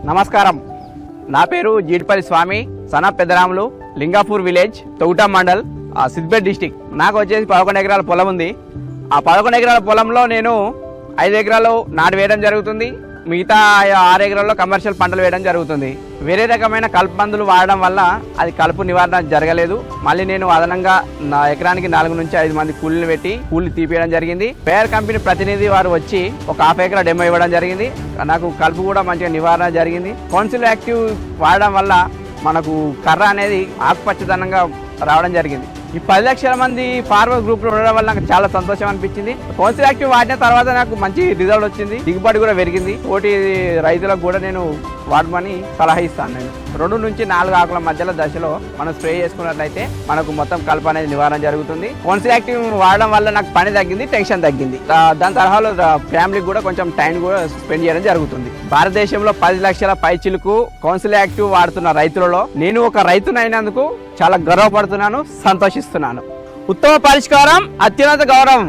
నమస్కారం. నా పేరు జీడిపల్లి స్వామి, సన పెద్దరాములు, లింగాపూర్ విలేజ్, తౌటా మండల్, సిద్దిపేట డిస్టిక్. నాకు వచ్చేసి 11 ఎకరాల పొలం ఉంది. ఆ 11 ఎకరాల పొలంలో నేను 5 ఎకరాలు నాటు వేయడం జరుగుతుంది. మిగతా 6 ఎకరాల్లో కమర్షియల్ పంటలు వేయడం జరుగుతుంది. వేరే రకమైన కలుపు మందులు వాడడం వల్ల అది కలుపు నివారణ జరగలేదు. మళ్ళీ నేను అదనంగా నా ఎకరానికి 4 నుంచి 5 మంది కూలీలు పెట్టి కూలీలు తీపియడం జరిగింది. పేర్ కంపెనీ ప్రతినిధి వారు వచ్చి ఒక ½ ఎకరా డెమో ఇవ్వడం జరిగింది. నాకు కలుపు కూడా మంచిగా నివారణ జరిగింది. కౌన్సిల్ యాక్టివ్ వాడడం వల్ల మనకు కర్ర అనేది ఆకుపచ్చదనంగా రావడం జరిగింది. ఈ 10 లక్షల మంది ఫార్మర్ గ్రూప్ లో ఉండడం వల్ల నాకు చాలా సంతోషం అనిపించింది. కౌన్సిల్ యాక్టివ్ వాడిన తర్వాత నాకు మంచి రిజల్ట్ వచ్చింది, దిగుబడి కూడా పెరిగింది. తోటి రైతులకు కూడా నేను వాడమని సలహా ఇస్తాను. నేను 2 నుంచి 4 ఆకుల మధ్యలో దశలో మనం స్ప్రే చేసుకున్నట్లయితే మనకు మొత్తం కలుపు అనేది నివారణ జరుగుతుంది. కౌన్సిల్ యాక్టివ్ వాడడం వల్ల నాకు పని తగ్గింది, టెన్షన్ తగ్గింది. దాని తరహాలో ఫ్యామిలీకి కూడా కొంచెం టైం కూడా స్పెండ్ చేయడం జరుగుతుంది. భారతదేశంలో 10 లక్షల పైచిలకు కౌన్సిల్ యాక్టివ్ వాడుతున్న రైతులలో నేను ఒక రైతునైనందుకు చాలా గర్వపడుతున్నాను, సంతోషిస్తున్నాను. ఉత్తమ పరిష్కారం, అత్యున్నత గౌరవం.